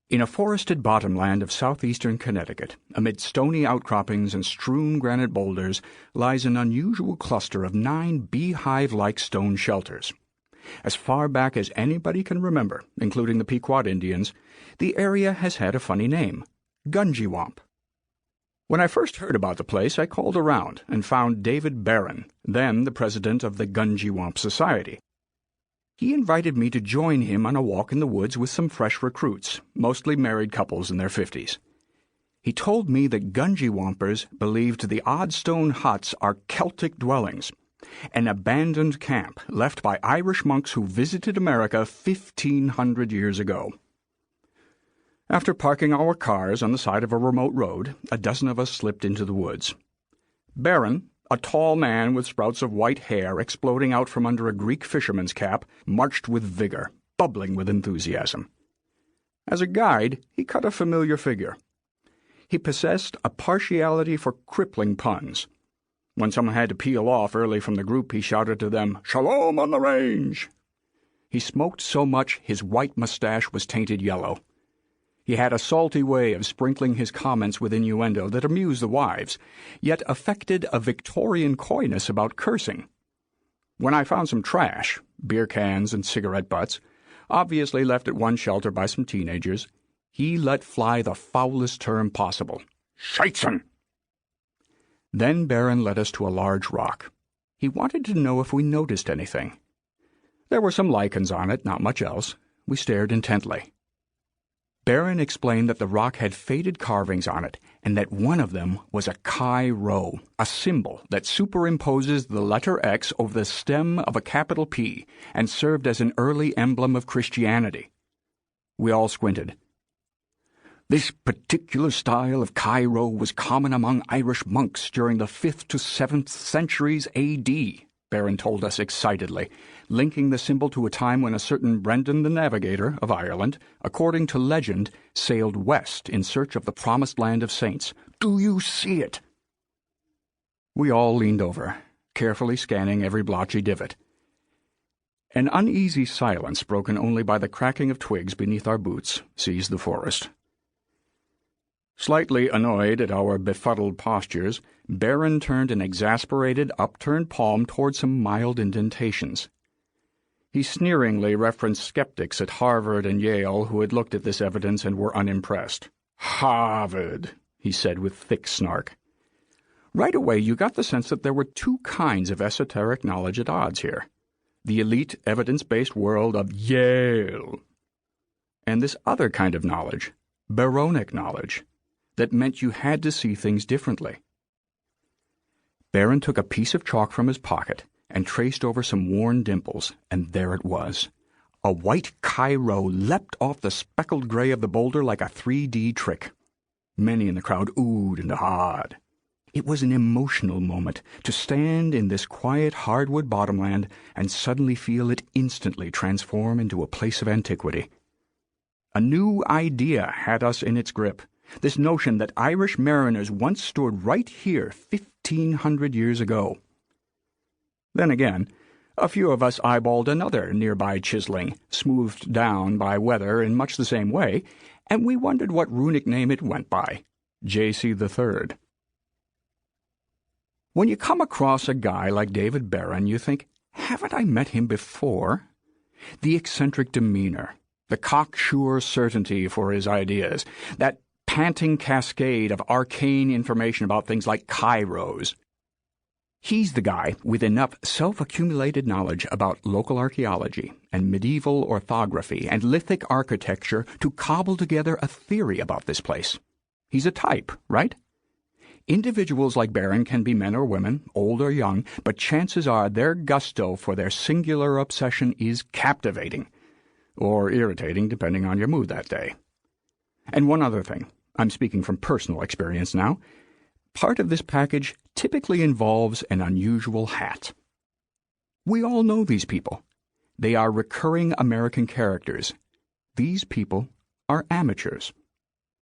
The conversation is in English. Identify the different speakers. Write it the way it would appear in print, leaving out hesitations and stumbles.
Speaker 1: In a forested bottomland of southeastern Connecticut, amid stony outcroppings and strewn granite boulders, lies an unusual cluster of 9 beehive-like stone shelters. As far back as anybody can remember, including the Pequot Indians, the area has had a funny name, Gunjiwamp. When I first heard about the place, I called around and found David Barron, then the president of the Gunjiwamp Society. He invited me to join him on a walk in the woods with some fresh recruits, mostly married couples in their 50s. He told me that Gunjiwampers believed the odd stone huts are Celtic dwellings, an abandoned camp left by Irish monks who visited America 1,500 years ago. After parking our cars on the side of a remote road, a dozen of us slipped into the woods. Barron, a tall man with sprouts of white hair exploding out from under a Greek fisherman's cap, marched with vigor, bubbling with enthusiasm. As a guide, he cut a familiar figure. He possessed a partiality for crippling puns. When someone had to peel off early from the group, he shouted to them, "Shalom on the range!" He smoked so much his white mustache was tainted yellow. He had a salty way of sprinkling his comments with innuendo that amused the wives, yet affected a Victorian coyness about cursing. When I found some trash, beer cans and cigarette butts, obviously left at one shelter by some teenagers, he let fly the foulest term possible, "Scheitzen!" Then Barron led us to a large rock. He wanted to know if we noticed anything. There were some lichens on it, not much else. We stared intently. Barron explained that the rock had faded carvings on it, and that one of them was a Chi Rho, a symbol that superimposes the letter X over the stem of a capital P and served as an early emblem of Christianity. We all squinted. This particular style of Chi Rho was common among Irish monks during the 5th to 7th centuries A.D., Barron told us excitedly, linking the symbol to a time when a certain Brendan the Navigator of Ireland, according to legend, sailed west in search of the promised land of saints. "Do you see it?" We all leaned over, carefully scanning every blotchy divot. An uneasy silence, broken only by the cracking of twigs beneath our boots, seized the forest. Slightly annoyed at our befuddled postures, Barron turned an exasperated, upturned palm toward some mild indentations. He sneeringly referenced skeptics at Harvard and Yale who had looked at this evidence and were unimpressed. "Harvard," he said with thick snark. Right away you got the sense that there were two kinds of esoteric knowledge at odds here. The elite, evidence-based world of Yale, and this other kind of knowledge, Baronic knowledge, that meant you had to see things differently. Barron took a piece of chalk from his pocket and traced over some worn dimples, and there it was. A white Chi Rho leapt off the speckled gray of the boulder like a 3D trick. Many in the crowd oohed and ahed. It was an emotional moment to stand in this quiet hardwood bottomland and suddenly feel it instantly transform into a place of antiquity. A new idea had us in its grip. This notion that Irish mariners once stood right here 1,500 years ago. Then again, a few of us eyeballed another nearby chiseling, smoothed down by weather in much the same way, and we wondered what runic name it went by, J.C. III. When you come across a guy like David Barron, you think, haven't I met him before? The eccentric demeanor, the cocksure certainty for his ideas, that panting cascade of arcane information about things like Chi Rhos. He's the guy with enough self-accumulated knowledge about local archaeology and medieval orthography and lithic architecture to cobble together a theory about this place. He's a type, right? Individuals like Barron can be men or women, old or young, but chances are their gusto for their singular obsession is captivating, or irritating depending on your mood that day. And one other thing. I'm speaking from personal experience now. Part of this package typically involves an unusual hat. We all know these people. They are recurring American characters. These people are amateurs.